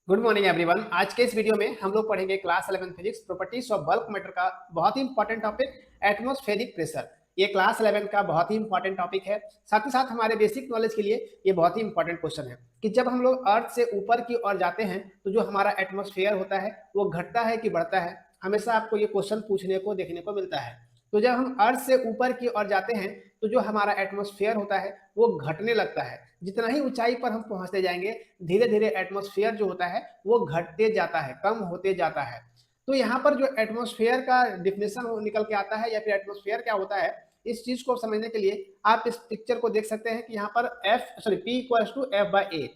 Good morning everyone. आज के इस वीडियो में हम लोग पढ़ेंगे class 11 physics properties of bulk matter का बहुत ही इंपॉर्टेंट टॉपिक एटमॉस्फेरिक प्रेशर। ये क्लास 11 का बहुत ही इंपॉर्टेंट टॉपिक है। साथ ही साथ हमारे बेसिक नॉलेज के लिए ये बहुत ही इंपॉर्टेंट क्वेश्चन है कि जब हम लोग अर्थ से ऊपर की ओर जाते हैं तो जो हमारा एटमॉस्फेयर होता है वो घटता है कि बढ़ता है। हमेशा आपको ये क्वेश्चन पूछने को देखने को मिलता है। तो जब हम अर्थ से ऊपर की ओर जाते हैं तो जो हमारा एटमॉस्फेयर होता है वो घटने लगता है। जितना ही ऊंचाई पर हम पहुंचते जाएंगे धीरे धीरे एटमॉस्फेयर जो होता है वो घटते जाता है, कम होते जाता है। तो यहाँ पर जो एटमॉस्फेयर का डिफिनेशन निकल के आता है या फिर एटमॉस्फेयर क्या होता है, इस चीज को समझने के लिए आप इस पिक्चर को देख सकते हैं कि यहाँ पर P इक्वल्स टू F/A।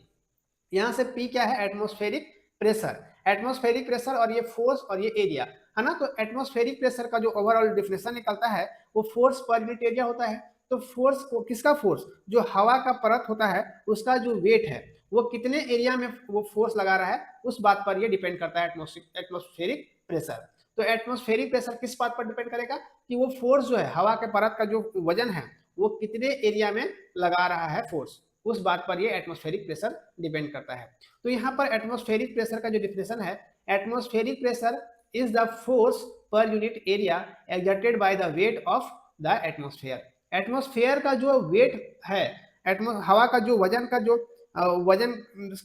यहाँ से P क्या है? Atmospheric pressure. एटमॉस्फेरिक प्रेशर और ये फोर्स और ये एरिया है ना। तो एटमॉस्फेरिक प्रेशर का जो ओवरऑल डिफिनेशन निकलता है वो फोर्स पर यूनिट एरिया होता है। तो फोर्स को किसका फोर्स? जो हवा का परत होता है उसका जो वेट है वो कितने एरिया में वो फोर्स लगा रहा है उस बात पर ये डिपेंड करता है एटमॉस्फेरिक प्रेशर। तो एटमॉस्फेरिक प्रेशर किस बात पर डिपेंड करेगा कि वो फोर्स जो है हवा के परत का जो वजन है वो कितने एरिया में लगा रहा है फोर्स, उस बात पर ये एटमॉस्फेरिक प्रेशर डिपेंड करता है। तो यहाँ पर एटमॉस्फेरिक प्रेशर का जो डिफिनेशन है, atmospheric pressure is the force per unit area exerted by the weight of the atmosphere. Atmosphere का जो वेट है, हवा का जो वजन का जो वजन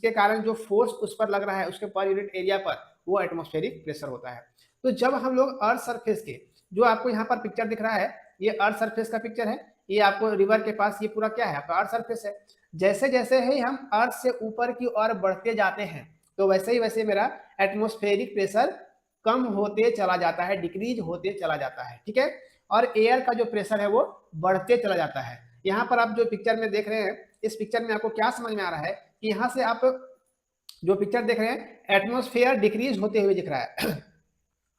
के कारण जो फोर्स उस पर लग रहा है उसके पर यूनिट एरिया पर, वो एटमॉस्फेरिक प्रेशर होता है। तो जब हम लोग अर्थ सरफेस के, जो आपको यहाँ पर पिक्चर दिख रहा है ये अर्थ सरफेस का पिक्चर है। ये आपको रिवर के पास ये पूरा क्या है? आपका अर्थ सरफेस है। जैसे जैसे ही हम अर्थ से ऊपर की ओर बढ़ते जाते हैं तो वैसे ही वैसे मेरा एटमॉस्फेरिक प्रेशर कम होते चला जाता है, डिक्रीज होते चला जाता है, ठीक है। और एयर का जो प्रेशर है वो बढ़ते चला जाता है। यहाँ पर आप जो पिक्चर में देख रहे हैं, इस पिक्चर में आपको क्या समझ में आ रहा है कि यहाँ से आप जो पिक्चर देख रहे हैं एटमॉस्फेयर डिक्रीज होते हुए दिख रहा है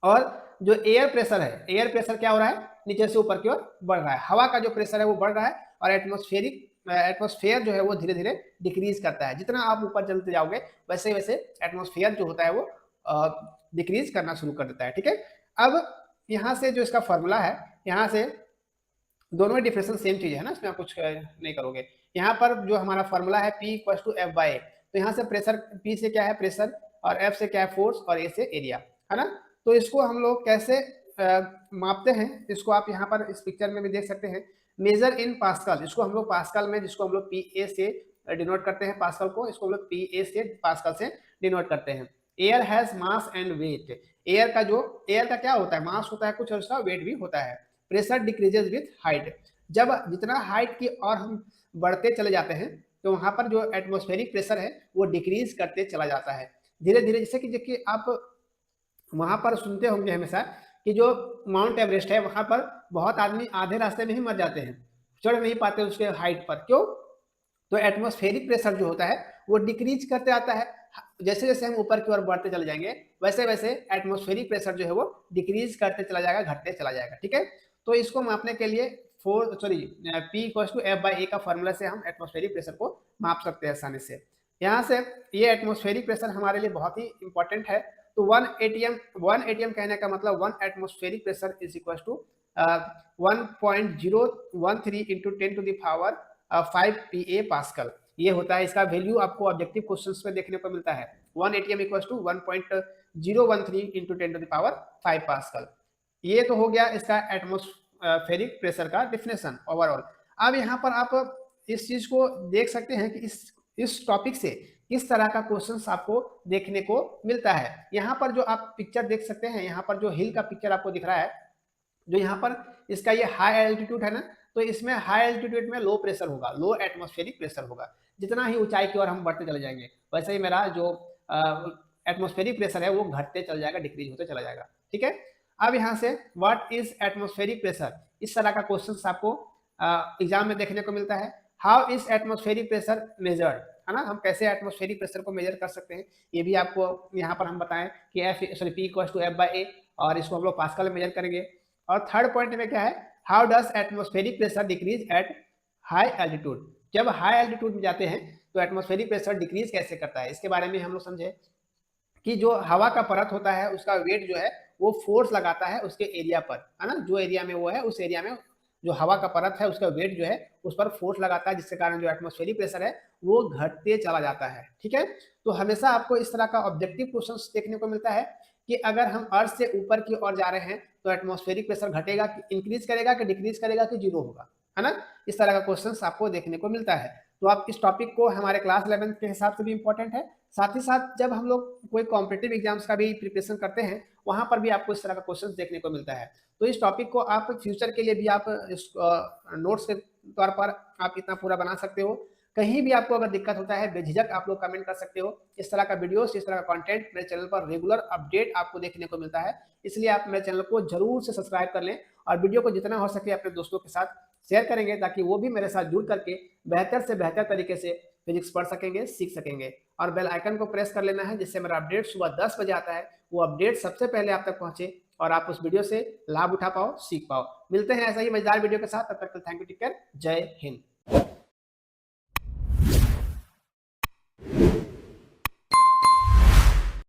और जो एयर प्रेशर है, एयर प्रेशर क्या हो रहा है? नीचे से ऊपर की ओर बढ़ रहा है। हवा का जो प्रेशर है वो बढ़ रहा है और एटमॉस्फेयर जो है वो धीरे धीरे डिक्रीज करता है। जितना आप ऊपर चलते जाओगे वैसे वैसे एटमॉस्फेयर जो होता है वो डिक्रीज करना शुरू कर देता है, ठीक है। अब यहाँ से जो इसका फॉर्मूला है, यहाँ से दोनों डिफरेंस सेम चीज है ना, इसमें आप कुछ नहीं करोगे। यहाँ पर जो हमारा फॉर्मूला है P इक्वल टू F/A, तो यहाँ से प्रेशर, P से क्या है प्रेशर और F से क्या है फोर्स और A से एरिया, है ना। तो इसको हम लोग कैसे मापते हैं, इसको आप यहाँ पर इस पिक्चर में भी देख सकते हैं। मेजर इन पास्कल, इसको हम लोग पास्कल में, जिसको हम लोग PA से डिनोट करते हैं पास्कल को, इसको हम लोग PA से पास्कल से डिनोट करते हैं। Air has mass and weight. Air का क्या होता है? मास होता है कुछ और उसका वेट भी होता है। Pressure decreases with height. जब जितना हाइट की और हम बढ़ते चले जाते हैं तो वहां पर जो एटमॉस्फेरिक प्रेशर है वो डिक्रीज करते चला जाता है धीरे धीरे। जैसे कि देखिए आप वहां पर सुनते होंगे हमेशा कि जो माउंट एवरेस्ट है वहां पर बहुत आदमी आधे रास्ते में ही मर जाते हैं, चढ़ नहीं पाते उसके हाइट पर। क्यों? तो एटमॉस्फेरिक प्रेशर जो होता है वो डिक्रीज करते आता है। जैसे जैसे हम ऊपर की ओर बढ़ते चले जाएंगे वैसे वैसे एटमॉस्फेरिक प्रेशर जो है वो डिक्रीज करते चला जाएगा, घटते चला जाएगा, ठीक है। तो इसको मापने के लिए P इक्वल टू F/A का फॉर्मूला से हम एटमॉस्फेरिक प्रेशर को माप सकते हैं आसानी से। यहाँ से ये एटमॉस्फेरिक प्रेशर हमारे लिए बहुत ही इंपॉर्टेंट है। तो 1 atm कहने का मतलब 1 atmospheric pressure is equal to 1.013 into 10 to the power 5 PA pascal. ये होता है, इसका वैल्यू आपको ऑब्जेक्टिव क्वेश्चंस में देखने को मिलता है। 1 atm equal to 1.013 into 10 to the power 5 pascal. ये तो हो गया इसका एटमॉस्फेरिक प्रेशर का डिफिनेशन ओवरऑल। अब यहाँ पर आप इस चीज को देख सकते हैं कि इस टॉपिक से किस तरह का क्वेश्चंस आपको देखने को मिलता है। यहाँ पर जो आप पिक्चर देख सकते हैं, यहाँ पर जो हिल का पिक्चर आपको दिख रहा है, जो यहाँ पर इसका ये हाई एल्टीट्यूड है ना, तो इसमें हाई एल्टीट्यूड में लो प्रेशर होगा, लो एटमॉस्फेरिक प्रेशर होगा। जितना ही ऊंचाई की ओर हम बढ़ते चले जाएंगे वैसे ही मेरा जो एटमॉस्फेरिक प्रेशर है वो घटते चल जाएगा, डिक्रीज होते चला जाएगा, ठीक है। अब यहाँ से व्हाट इज एटमॉस्फेरिक प्रेशर, इस तरह का क्वेश्चन आपको एग्जाम में देखने को मिलता है। How is atmospheric pressure measured, है ना, हम कैसे एटमॉस्फेरिक प्रेशर को मेजर कर सकते हैं ये भी आपको यहाँ पर हम बताएं कि P इक्वल टू F/A, और इसको हम लोग पास्कल में मेजर करेंगे। और थर्ड पॉइंट में क्या है, how does atmospheric pressure decrease at high altitude. जब हाई एल्टीट्यूड में जाते हैं तो एटमॉस्फेरिक प्रेशर डिक्रीज कैसे करता है, इसके बारे में हम लोग समझे कि जो हवा का परत होता है उसका वेट जो है वो फोर्स लगाता है उसके एरिया पर, है ना। जो एरिया में वो है उस एरिया में जो हवा का परत है उसका वेट जो है उस पर फोर्स लगाता है, जिसके कारण जो एटमॉस्फेरिक प्रेशर है वो घटते चला जाता है। ठीक है, तो हमेशा आपको इस तरह का ऑब्जेक्टिव क्वेश्चन देखने को मिलता है कि अगर हम अर्थ से ऊपर की ओर जा रहे हैं तो एटमॉस्फेरिक प्रेशर घटेगा, इंक्रीज करेगा कि डिक्रीज करेगा कि जीरो होगा, है ना। इस तरह का क्वेश्चन आपको देखने को मिलता है। तो आप इस टॉपिक को हमारे क्लास 11 के हिसाब से भी इंपॉर्टेंट है, साथ ही साथ जब हम लोग कोई कॉम्पिटिटिव एग्जाम्स का भी प्रिपरेशन करते हैं वहां पर भी आपको इस तरह का क्वेश्चन देखने को मिलता है। तो इस टॉपिक को आप फ्यूचर के लिए भी आप इस नोट्स के तौर पर आप इतना पूरा बना सकते हो। कहीं भी आपको अगर दिक्कत होता है बेझिझक आप लोग कमेंट कर सकते हो। इस तरह का वीडियोस, इस तरह का कंटेंट मेरे चैनल पर रेगुलर अपडेट आपको देखने को मिलता है, इसलिए आप मेरे चैनल को जरूर से सब्सक्राइब कर लें और वीडियो को जितना हो सके अपने दोस्तों के साथ शेयर करेंगे ताकि वो भी मेरे साथ जुड़ करके बेहतर से बेहतर तरीके से फिजिक्स पढ़ सकेंगे, सीख सकेंगे। और बेल आइकन को प्रेस कर लेना है जिससे मेरा अपडेट सुबह 10 बजे आता है, वो अपडेट सबसे पहले आप तक पहुंचे और आप उस वीडियो से लाभ उठा पाओ, सीख पाओ। मिलते हैं ऐसा ही मजेदार वीडियो के साथ, तब तक थैंक यू, टेक केयर, जय हिंद।